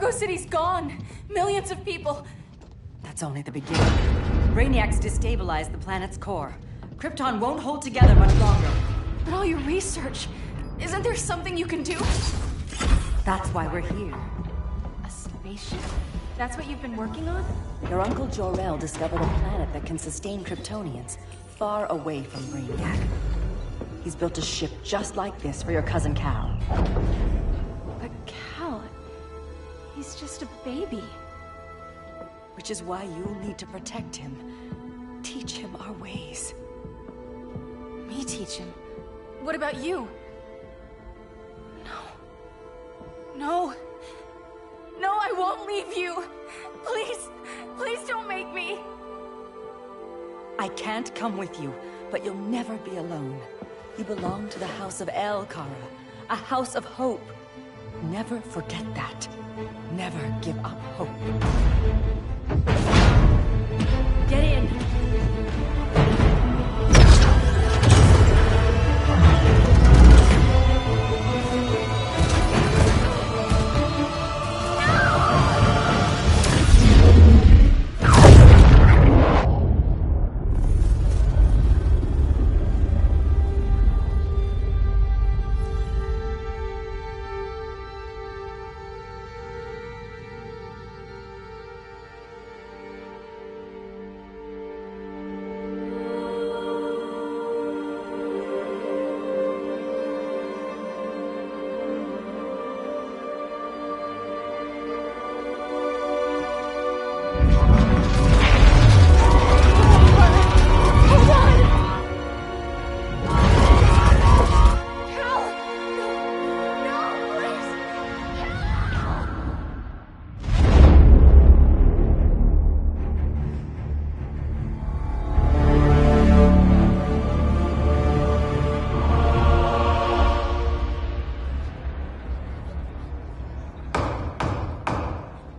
Argo City's gone. Millions of people. That's only the beginning. Brainiac's destabilized the planet's core. Krypton won't hold together much longer. But all your research, isn't there something you can do? That's why we're here. A spaceship? That's what you've been working on? Your Uncle Jor-El discovered a planet that can sustain Kryptonians, far away from Brainiac. He's built a ship just like this for your cousin Cal. But Cal... he's just a baby. Which is why you'll need to protect him. Teach him our ways. Me teach him? What about you? No. No, I won't leave you. Please don't make me. I can't come with you, but you'll never be alone. You belong to the House of El, Kara. A house of hope. Never forget that. Never give up hope. Get in!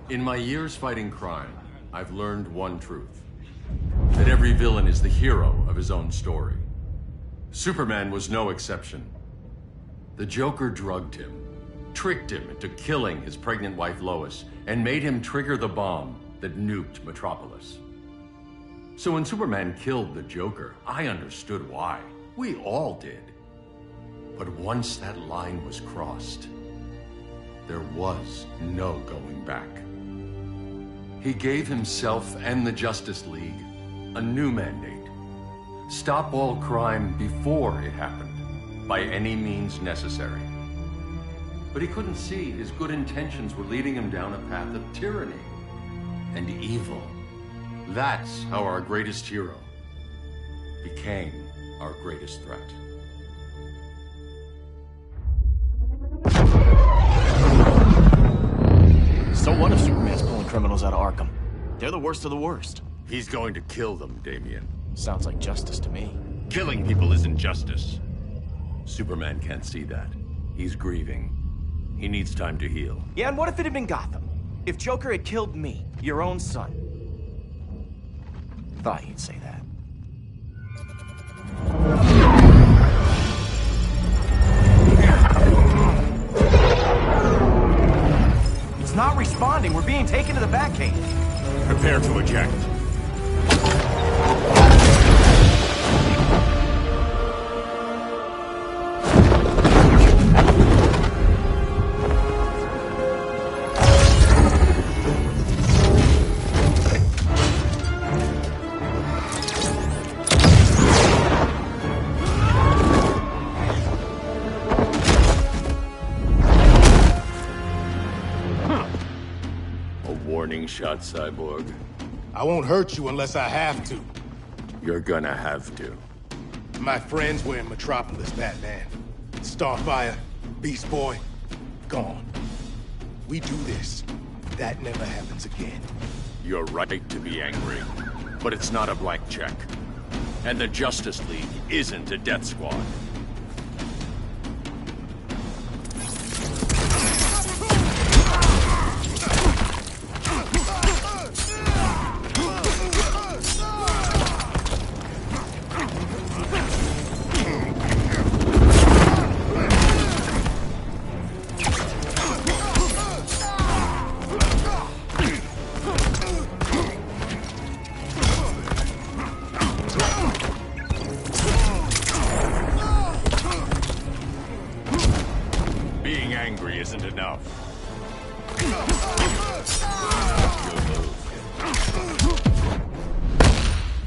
In my years fighting crime, I've learned one truth. That every villain is the hero of his own story. Superman was no exception. The Joker drugged him, tricked him into killing his pregnant wife Lois, and made him trigger the bomb that nuked Metropolis. So when Superman killed the Joker, I understood why. We all did. But once that line was crossed, there was no going back. He gave himself and the Justice League a new mandate. Stop all crime before it happened, by any means necessary. But he couldn't see his good intentions were leading him down a path of tyranny and evil. That's how our greatest hero became our greatest threat. So what if Superman's pulling criminals out of Arkham? They're the worst of the worst. He's going to kill them, Damian. Sounds like justice to me. Killing people isn't justice. Superman can't see that. He's grieving. He needs time to heal. Yeah, and what if it had been Gotham? If Joker had killed me, your own son? Thought you'd say that. It's not responding. We're being taken to the Batcave. Prepare to eject. Warning shot, Cyborg. I won't hurt you unless I have to. You're gonna have to. My friends were in Metropolis, Batman. Starfire, Beast Boy, gone. We do this. That never happens again. You're right to be angry, but it's not a blank check. And the Justice League isn't a death squad. isn't enough.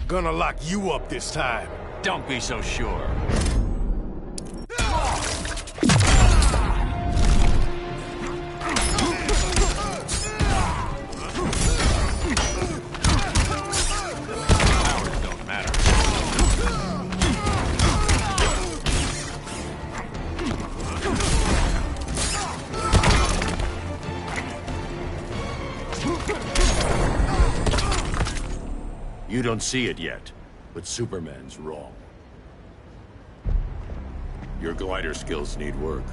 Gonna lock you up this time. Don't be so sure. Powers don't matter. You don't see it yet, but Superman's wrong. Your glider skills need work.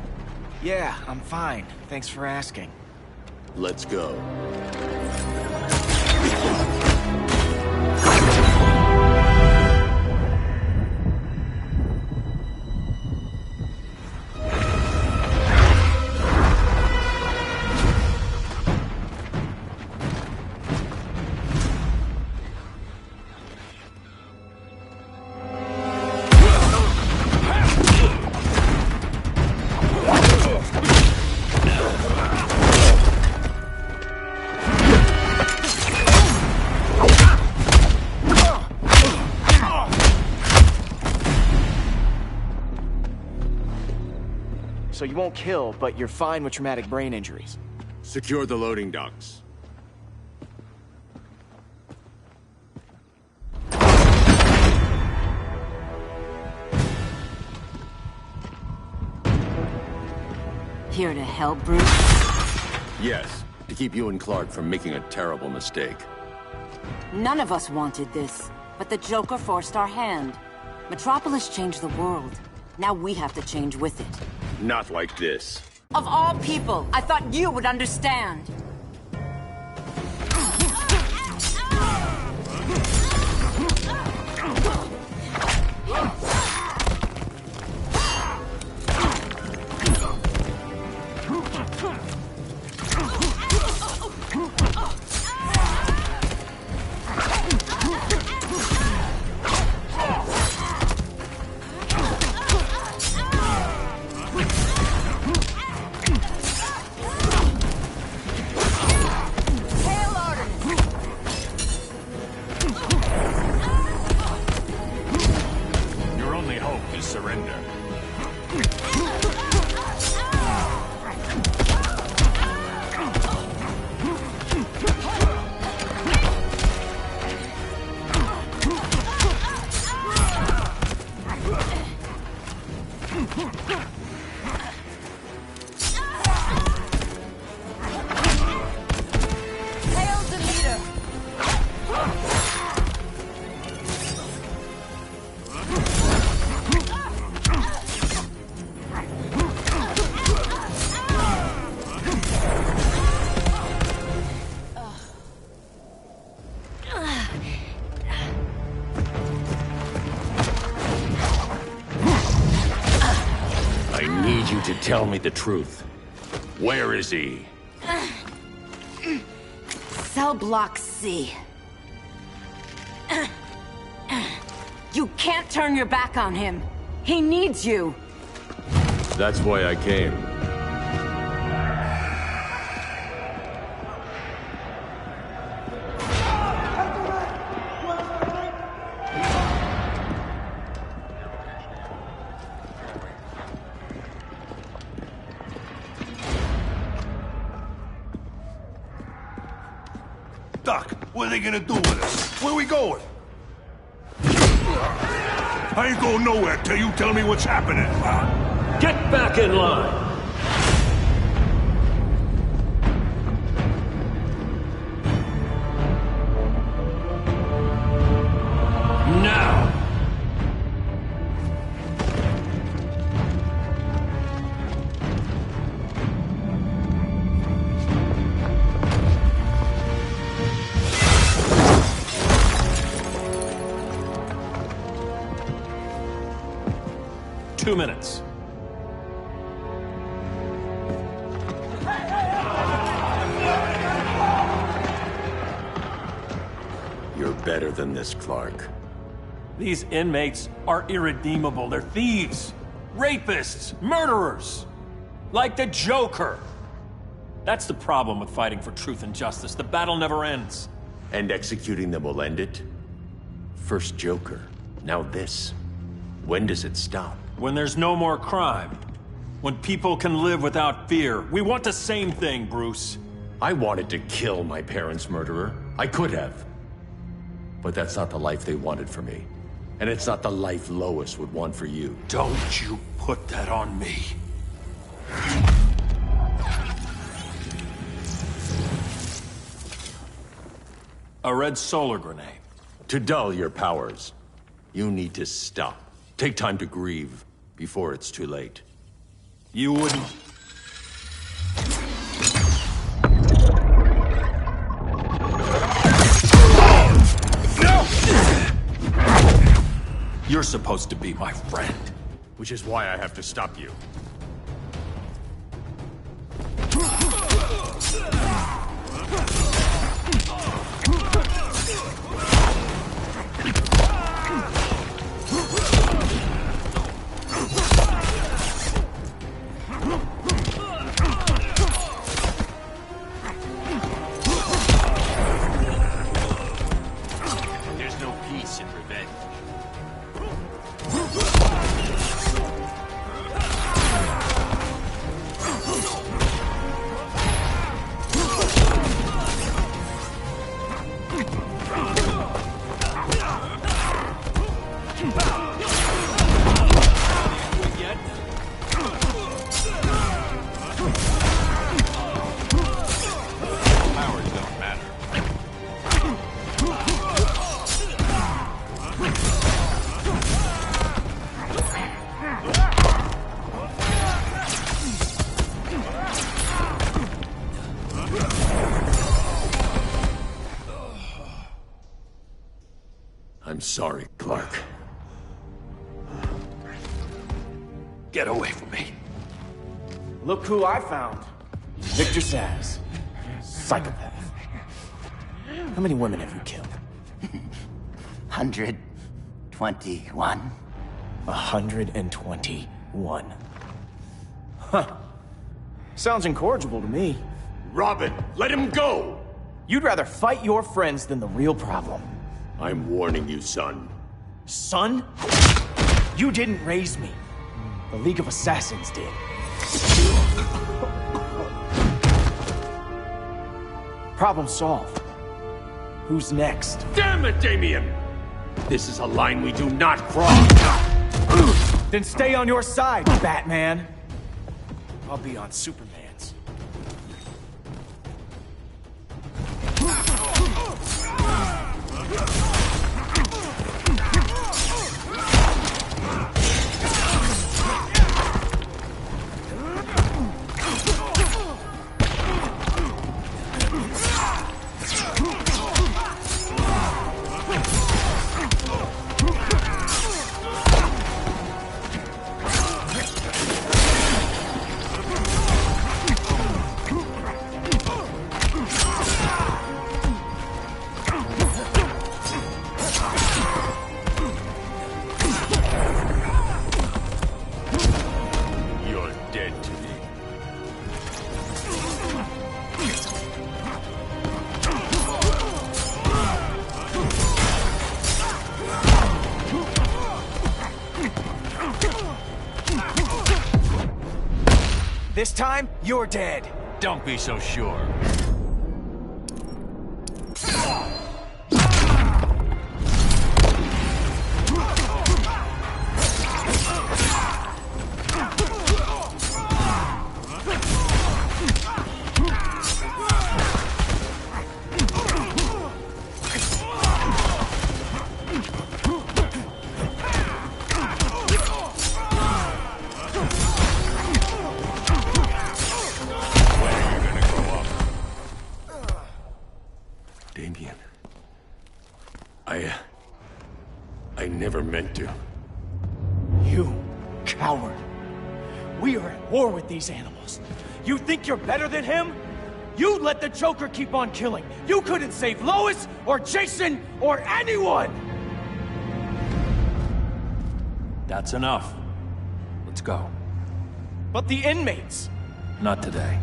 Yeah, I'm fine. Thanks for asking. Let's go. So you won't kill, but you're fine with traumatic brain injuries. Secure the loading docks. Here to help, Bruce? Yes, to keep you and Clark from making a terrible mistake. None of us wanted this, but the Joker forced our hand. Metropolis changed the world. Now we have to change with it. Not like this. Of all people, I thought you would understand. Your only hope is surrender. Hail Demeter! I need you to tell me the truth. Where is he? Cell Block C. You can't turn your back on him. He needs you. That's why I came. Doc, what are they gonna do with us? Where we going? I ain't going nowhere till you tell me what's happening. Get back in line! Now! Two minutes. You're better than this, Clark. These inmates are irredeemable. They're thieves, rapists, murderers. Like the Joker. That's the problem with fighting for truth and justice. The battle never ends. And executing them will end it? First Joker, now this. When does it stop? When there's no more crime. When people can live without fear. We want the same thing, Bruce. I wanted to kill my parents' murderer. I could have. But that's not the life they wanted for me. And it's not the life Lois would want for you. Don't you put that on me. A red solar grenade. To dull your powers, you need to stop. Take time to grieve before it's too late. You wouldn't... You're supposed to be my friend. Which is why I have to stop you. There's no peace in revenge. I'm sorry, Clark. Get away from me. Look who I found. Victor Zsasz. Psychopath. How many women have you killed? 121. 121. Huh. Sounds incorrigible to me. Robin, let him go! You'd rather fight your friends than the real problem. I'm warning you, son. Son? You didn't raise me. The League of Assassins did. Problem solved. Who's next? Damn it, Damien! This is a line we do not cross! Then stay on your side, Batman. I'll be on Superman's. This time, you're dead. Don't be so sure. Damien. I never meant to. You coward. We are at war with these animals. You think you're better than him? You let the Joker keep on killing. You couldn't save Lois, or Jason, or anyone! That's enough. Let's go. But the inmates. Not today.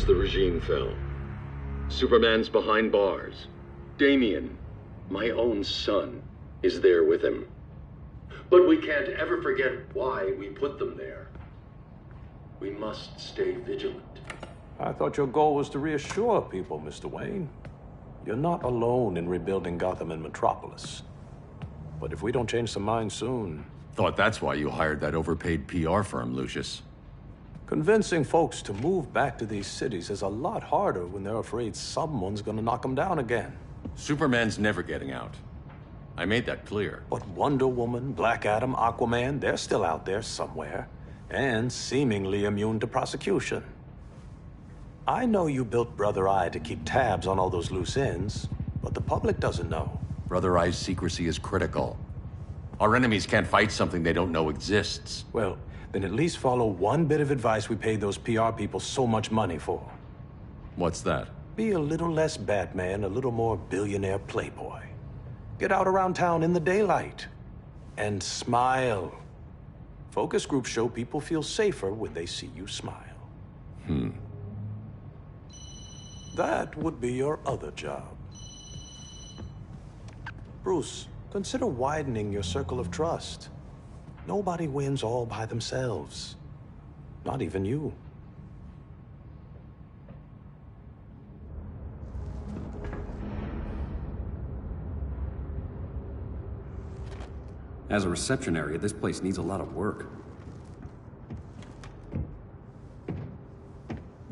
since the regime fell. Superman's behind bars. Damian, my own son, is there with him. But we can't ever forget why we put them there. We must stay vigilant. I thought your goal was to reassure people, Mr. Wayne. You're not alone in rebuilding Gotham and Metropolis. But if we don't change some minds soon... Thought that's why you hired that overpaid PR firm, Lucius. Convincing folks to move back to these cities is a lot harder when they're afraid someone's gonna knock them down again. Superman's never getting out. I made that clear. But Wonder Woman, Black Adam, Aquaman, they're still out there somewhere. And seemingly immune to prosecution. I know you built Brother Eye to keep tabs on all those loose ends, but the public doesn't know. Brother Eye's secrecy is critical. Our enemies can't fight something they don't know exists. Well, then at least follow one bit of advice we paid those PR people so much money for. What's that? Be a little less Batman, a little more billionaire playboy. Get out around town in the daylight. And smile. Focus groups show people feel safer when they see you smile. That would be your other job. Bruce, consider widening your circle of trust. Nobody wins all by themselves. Not even you. As a reception area, this place needs a lot of work.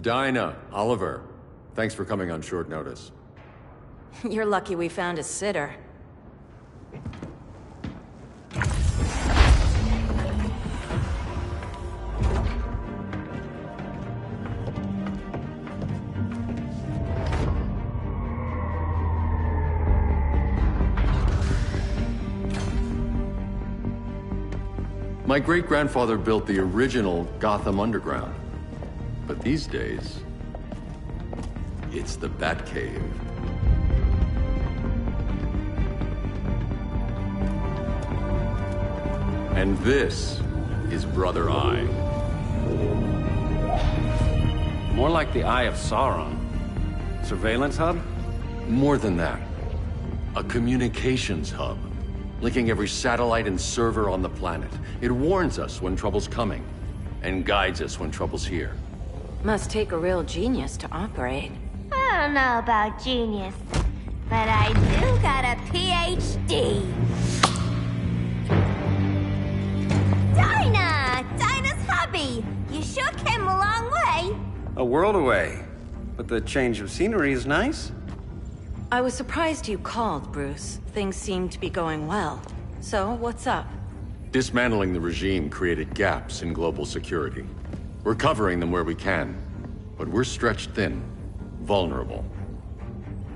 Dinah, Oliver, thanks for coming on short notice. You're lucky we found a sitter. My great-grandfather built the original Gotham Underground. But these days, it's the Batcave. And this is Brother Eye. More like the Eye of Sauron. Surveillance hub? More than that. A communications hub. Linking every satellite and server on the planet. It warns us when trouble's coming, and guides us when trouble's here. Must take a real genius to operate. I don't know about genius, but I do got a PhD. Dinah's hubby! You sure came a long way. A world away. But the change of scenery is nice. I was surprised you called, Bruce. Things seem to be going well. So, what's up? Dismantling the regime created gaps in global security. We're covering them where we can, but we're stretched thin, vulnerable.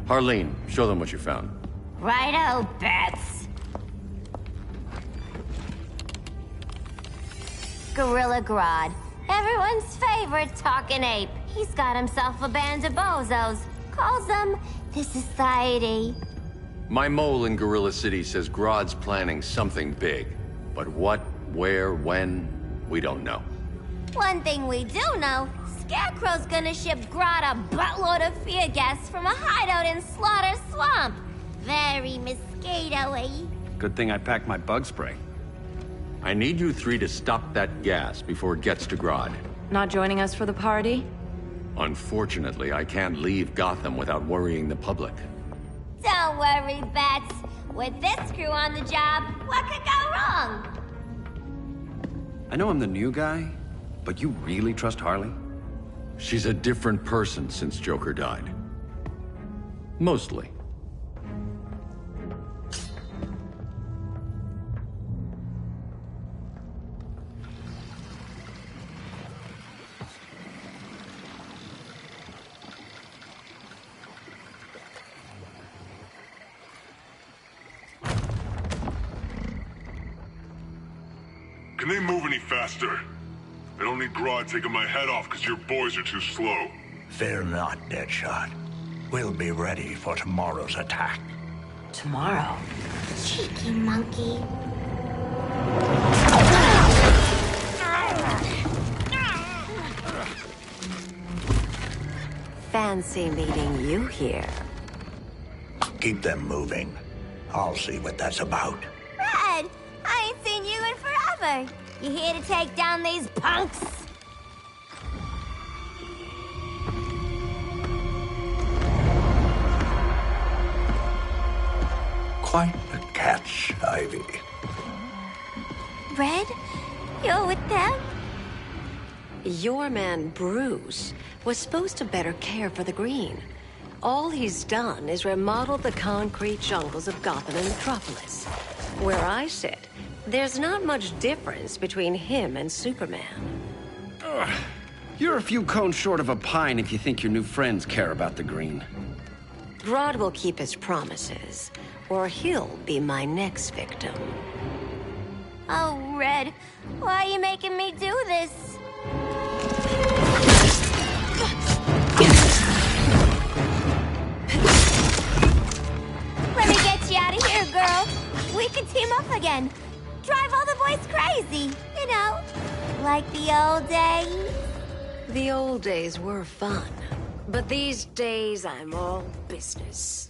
Harleen, show them what you found. Righto, Bats. Gorilla Grodd. Everyone's favorite talking ape. He's got himself a band of bozos. Calls them the Society. My mole in Gorilla City says Grodd's planning something big. But what, where, when, we don't know. One thing we do know, Scarecrow's gonna ship Grodd a buttload of fear gas from a hideout in Slaughter Swamp. Very mosquito-y. Good thing I packed my bug spray. I need you three to stop that gas before it gets to Grodd. Not joining us for the party? Unfortunately, I can't leave Gotham without worrying the public. Don't worry, Bats. With this crew on the job, what could go wrong? I know I'm the new guy, but you really trust Harley? She's a different person since Joker died. Mostly. Can they move any faster? I don't need Grodd taking my head off because your boys are too slow. Fear not, Deadshot. We'll be ready for tomorrow's attack. Tomorrow? Cheeky monkey. fancy meeting you here. Keep them moving. I'll see what that's about. Red, I ain't seen you in forever. You here to take down these punks? Quite the catch, Ivy. Red, you're with them? Your man, Bruce, was supposed to better care for the Green. All he's done is remodel the concrete jungles of Gotham and Metropolis. Where I sit, there's not much difference between him and Superman. Ugh. You're a few cones short of a pine if you think your new friends care about the Green. Grodd will keep his promises, or he'll be my next victim. Oh, Red, why are you making me do this? Let me get you out of here, girl. We can team up again. Drive all the boys crazy, you know, like the old days. The old days were fun, but these days I'm all business.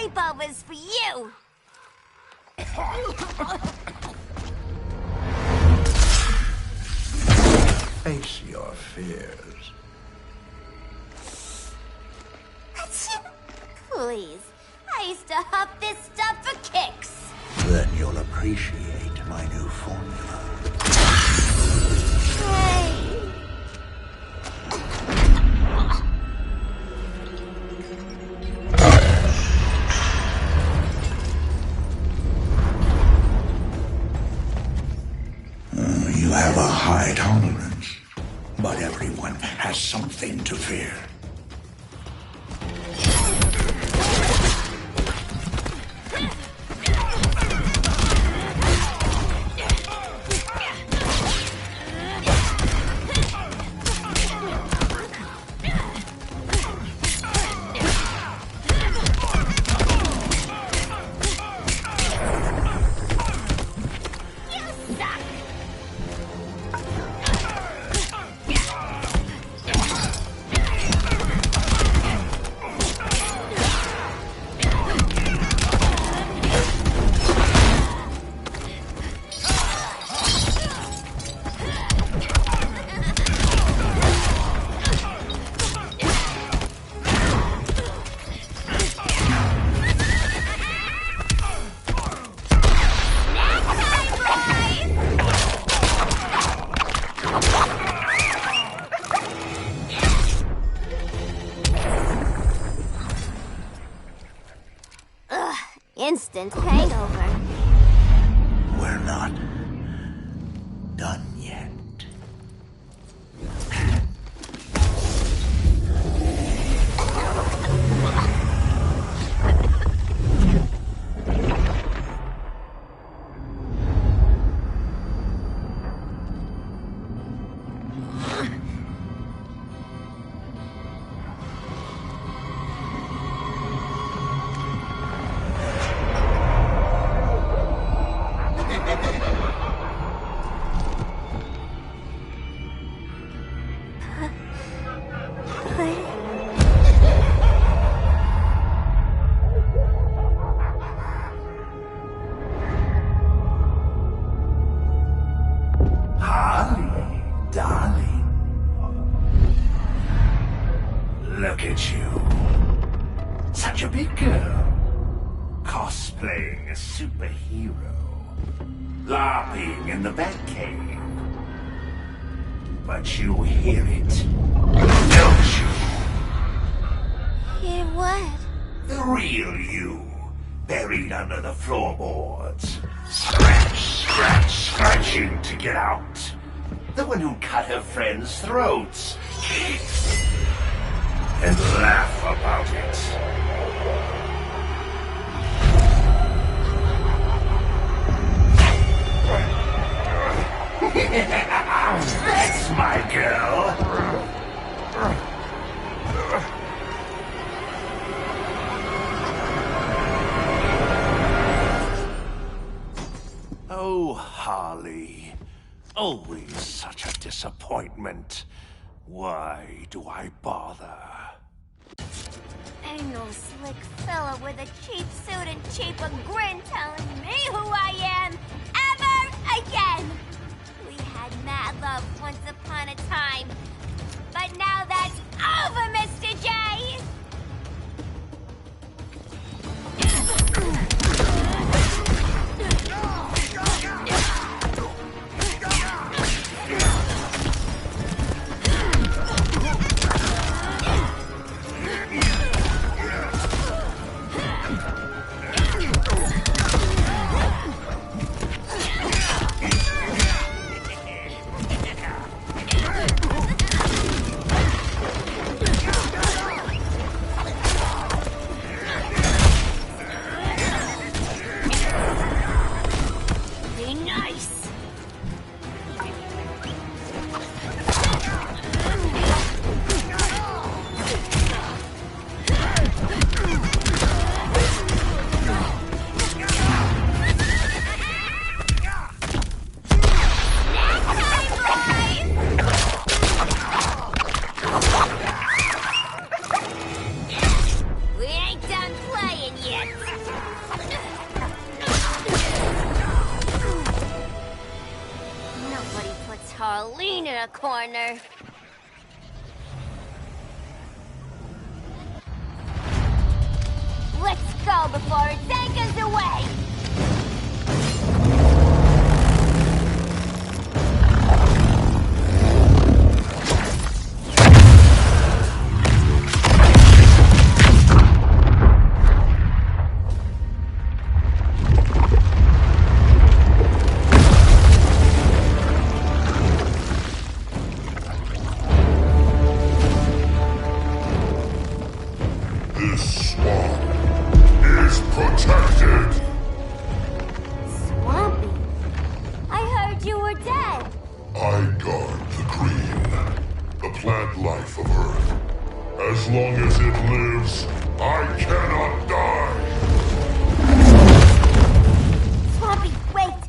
sleepovers for you! Face your fears. Please, I used to huff this stuff for kicks. Then you'll appreciate my new formula. Hey. You have a high tolerance, but everyone has something to fear. Instant hangover. We're not done yet. Look at you. Such a big girl. Cosplaying a superhero. LARPing in the Batcave. But you hear it, don't you? Hear what? The real you, buried under the floorboards. Scratching to get out. The one who cut her friends' throats. And laugh about it. That's my girl. Oh, Harley. Always such a disappointment. Why do I bother? Ain't no slick fella with a cheap suit and cheaper grin telling me who I am ever again. We had mad love once upon a time, but now that's over, Mr. J. Harleen in a corner. Let's go before it takes us away! This swamp is protected! Swampy? I heard you were dead. I guard the green, the plant life of Earth. As long as it lives, I cannot die! Swampy, wait!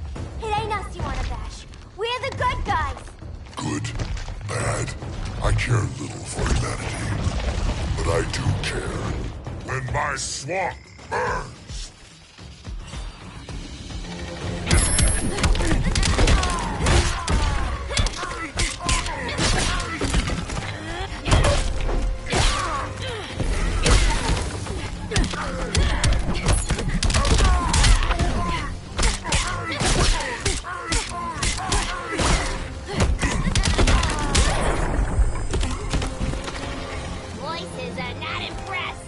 It ain't us you wanna bash. We're the good guys! Good, bad, I care little for humanity. But I do care when my swamp burns! Voices are not impressed.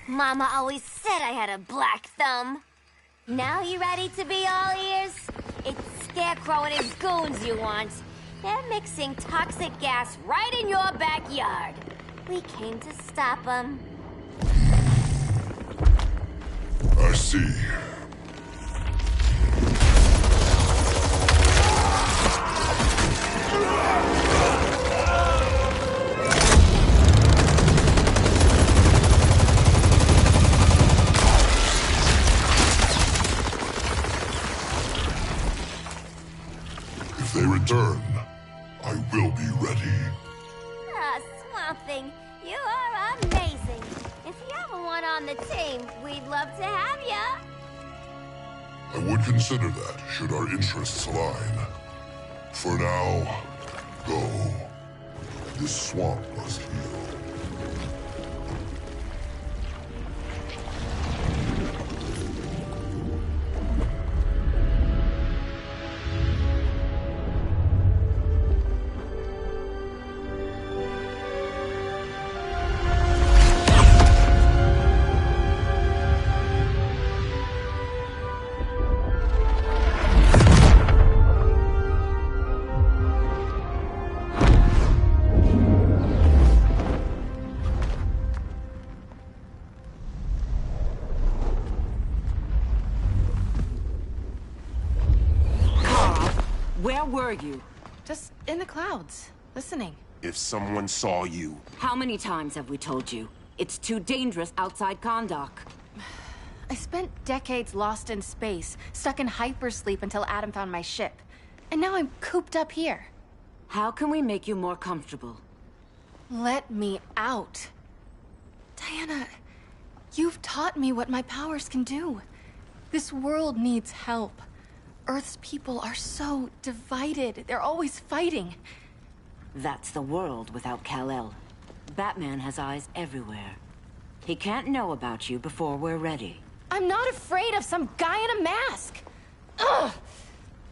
Mama always said I had a black thumb. Now you ready to be all ears? It's Scarecrow and his goons you want. They're mixing toxic gas right in your backyard. We came to stop them. I see. they return, I will be ready. Ah, Swamp Thing, you are amazing. If you ever want on the team, we'd love to have ya. I would consider that, should our interests align. For now, go. This swamp must heal. Where were you? Just in the clouds, listening. If someone saw you... How many times have we told you? It's too dangerous outside Kahndaq. I spent decades lost in space, stuck in hypersleep until Adam found my ship. And now I'm cooped up here. How can we make you more comfortable? Let me out. Diana, you've taught me what my powers can do. This world needs help. Earth's people are so divided. They're always fighting. That's the world without Kal-El. Batman has eyes everywhere. He can't know about you before we're ready. I'm not afraid of some guy in a mask. Ugh!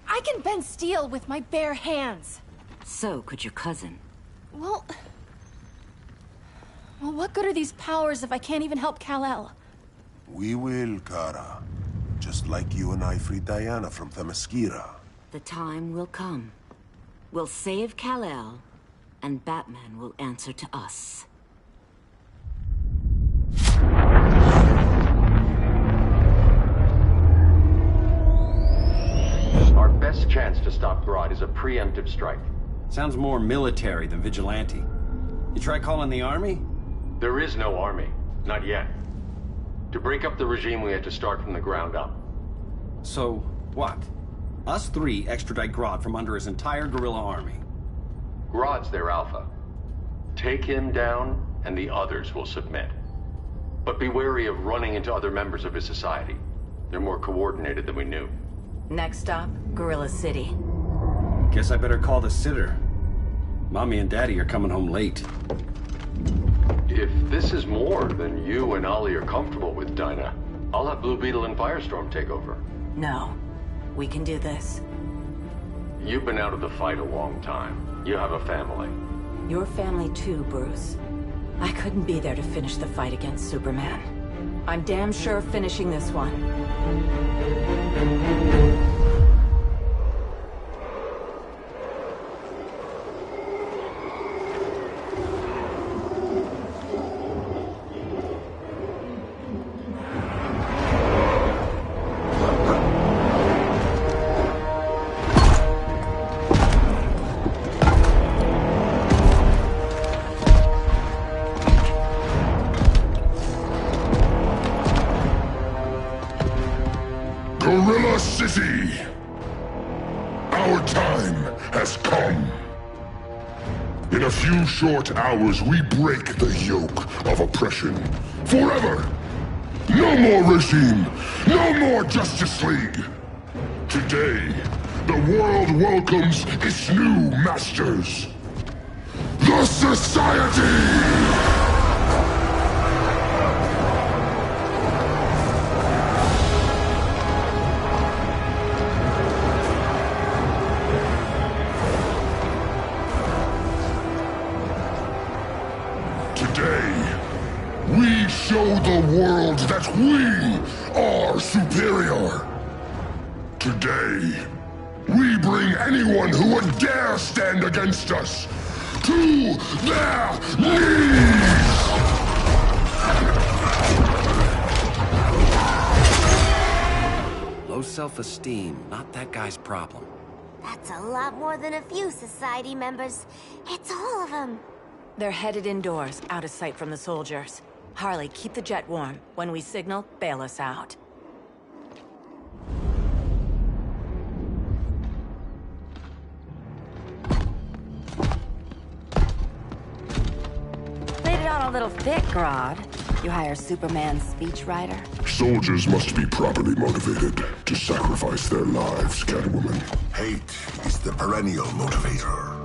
I can bend steel with my bare hands. So could your cousin. Well, what good are these powers if I can't even help Kal-El? We will, Kara. Just like you and I freed Diana from Themyscira. The time will come. We'll save Kal-El, and Batman will answer to us. Our best chance to stop Grodd is a preemptive strike. Sounds more military than vigilante. You try calling the army? There is no army. Not yet. To break up the regime, we had to start from the ground up. So, what? Us three extradite Grodd from under his entire guerrilla army. Grodd's their alpha. Take him down, and the others will submit. But be wary of running into other members of his society. They're more coordinated than we knew. Next stop, Gorilla City. Guess I better call the sitter. Mommy and Daddy are coming home late. If this is more than you and Ollie are comfortable with, Dinah, I'll have Blue Beetle and Firestorm take over. No. We can do this. You've been out of the fight a long time. You have a family. Your family too, Bruce. I couldn't be there to finish the fight against Superman. I'm damn sure finishing this one. Gorilla City! Our time has come. In a few short hours, we break the yoke of oppression. Forever! No more regime! No more Justice League! Today, the world welcomes its new masters. The Society! We show the world that we are superior. Today, we bring anyone who would dare stand against us to their knees! Low self-esteem, not that guy's problem. That's a lot more than a few Society members. It's all of them. They're headed indoors, out of sight from the soldiers. Harley, keep the jet warm. When we signal, bail us out. a little thick, Grodd. You hire Superman's speechwriter? Soldiers must be properly motivated to sacrifice their lives, Catwoman. Hate is the perennial motivator.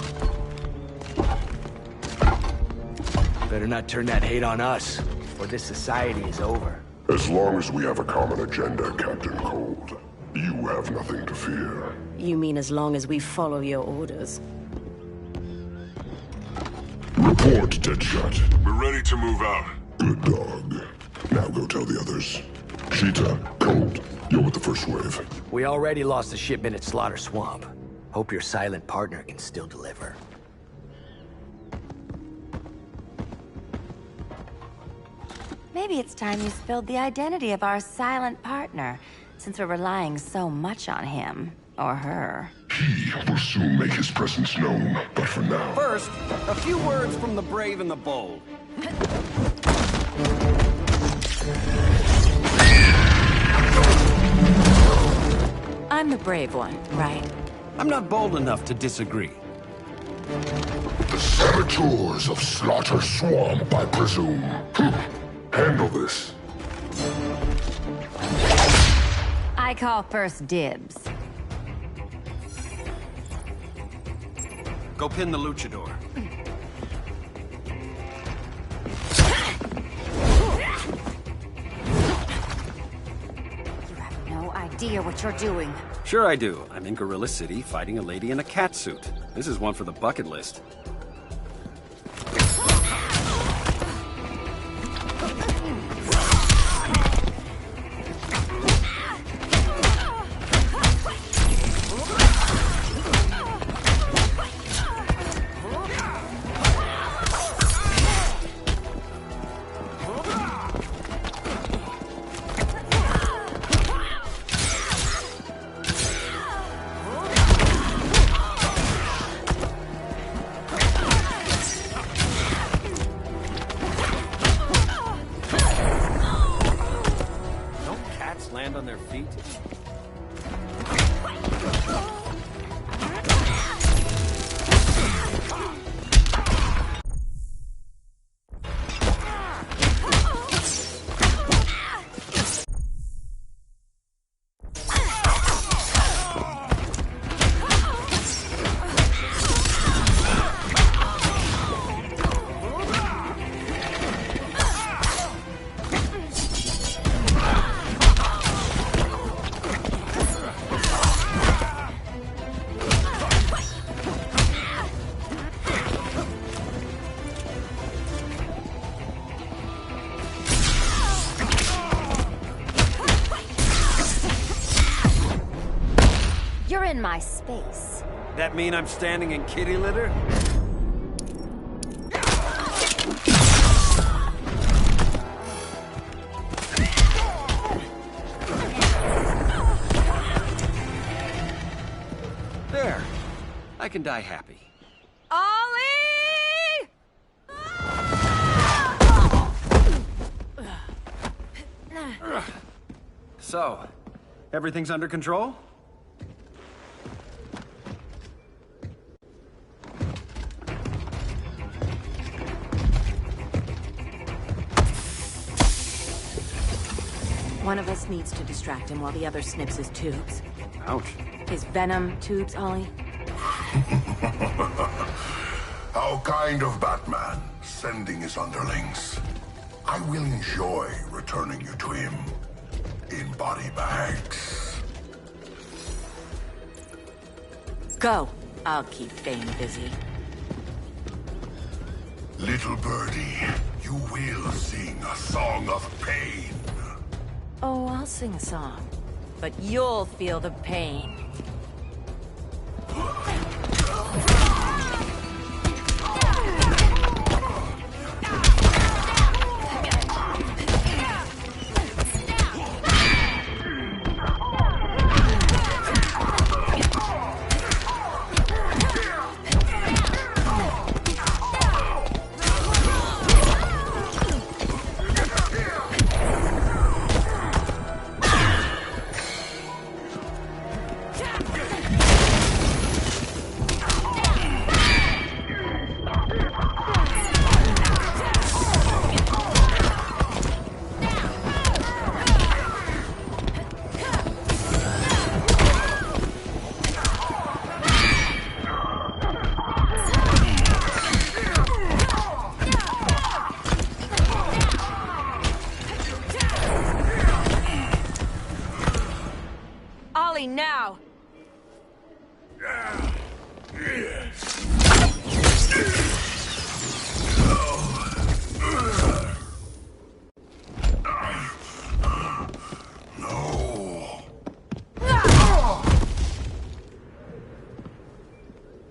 Better not turn that hate on us, or this society is over. As long as we have a common agenda, Captain Cold, you have nothing to fear. You mean as long as we follow your orders? Report, Deadshot. We're ready to move out. Good dog. Now go tell the others. Cheetah, Cold, you're with the first wave. We already lost a shipment at Slaughter Swamp. Hope your silent partner can still deliver. Maybe it's time you spilled the identity of our silent partner, since we're relying so much on him. Or her. He will soon make his presence known, but for now... First, a few words from the brave and the bold. I'm the brave one, right? I'm not bold enough to disagree. The saboteurs of Slaughter Swamp, I presume. Handle this. I call first dibs. Go pin the luchador. You have no idea what you're doing. Sure I do. I'm in Gorilla City fighting a lady in a cat suit. This is one for the bucket list. Land on their feet? You're in my space. That mean I'm standing in kitty litter? There. I can die happy. Ollie! So, everything's under control? One of us needs to distract him while the other snips his tubes. Ouch. His venom tubes, Ollie. How kind of Batman, sending his underlings. I will enjoy returning you to him in body bags. Go. I'll keep Bane busy. Little birdie, you will sing a song of pain. Oh, I'll sing a song. But you'll feel the pain.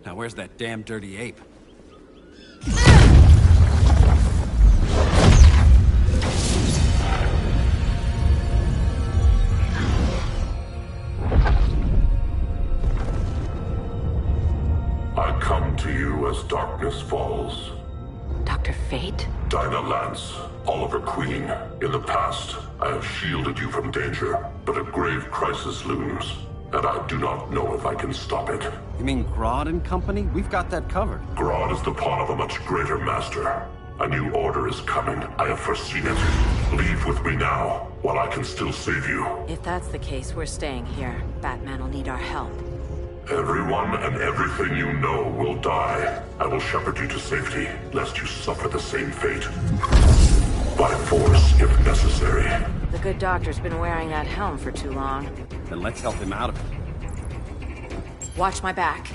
Now where's that damn dirty ape? I come to you as darkness falls. Dr. Fate? Dinah Lance, Oliver Queen. In the past, I have shielded you from danger, but a grave crisis looms, and I do not know if I can stop it. You mean Grodd and company? We've got that covered. Grodd is the pawn of a much greater master. A new order is coming. I have foreseen it. Leave with me now, while I can still save you. If that's the case, we're staying here. Batman will need our help. Everyone and everything you know will die. I will shepherd you to safety, lest you suffer the same fate. By force, if necessary. The good doctor's been wearing that helm for too long. Then let's help him out of it. Watch my back.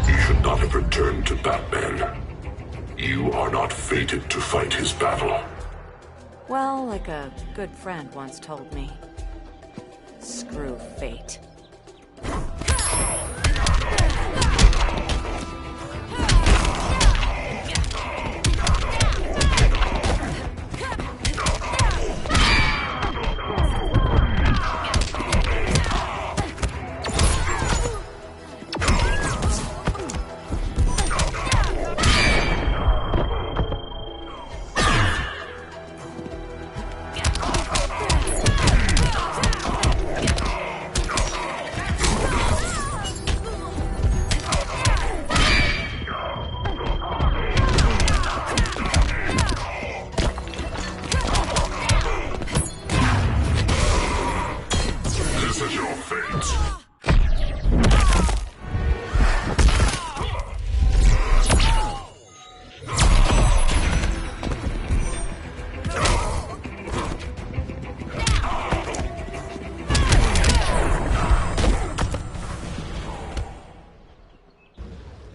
You should not have returned to Batman. You are not fated to fight his battle. Well, like a good friend once told me. Screw fate.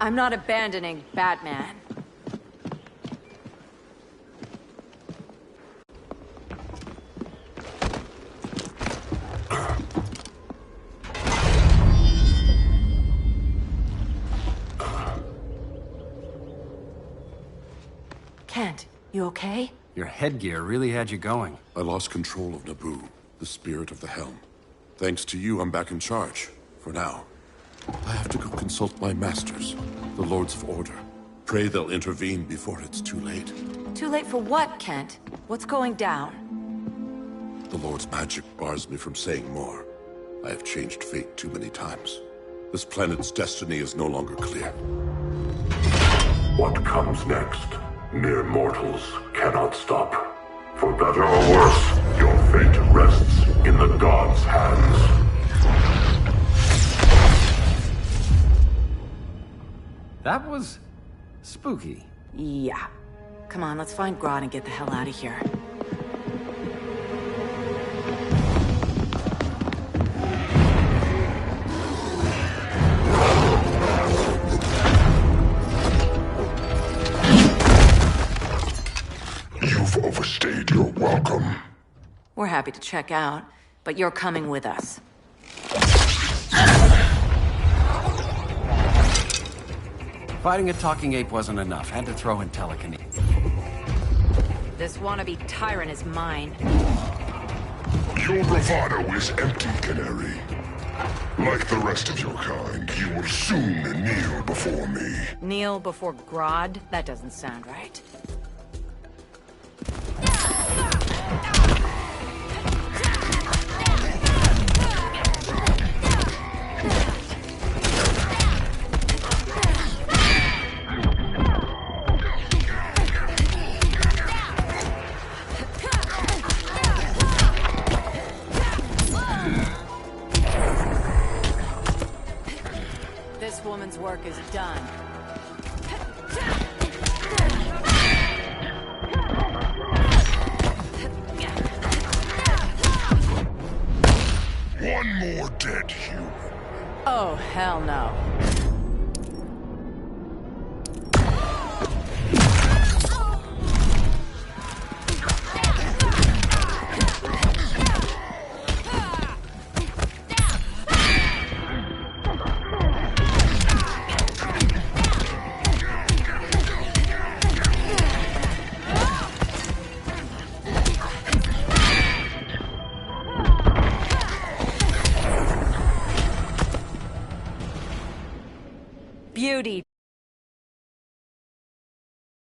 I'm not abandoning Batman. Kent, you okay? Your headgear really had you going. I lost control of Naboo, the spirit of the helm. Thanks to you, I'm back in charge. For now. I have to go consult my masters, the Lords of Order. Pray they'll intervene before it's too late. Too late for what, Kent? What's going down? The Lord's magic bars me from saying more. I have changed fate too many times. This planet's destiny is no longer clear. What comes next? Mere mortals cannot stop. For better or worse, your fate rests in the gods' hands. That was spooky. Yeah. Come on, let's find Grodd and get the hell out of here. You've overstayed your welcome. We're happy to check out, but you're coming with us. Fighting a talking ape wasn't enough. Had to throw in telekinesis. This wannabe tyrant is mine. Your bravado is empty, Canary. Like the rest of your kind, you will soon kneel before me. Kneel before Grodd? That doesn't sound right. This woman's work is done. One more dead human. Oh, hell no. beauty.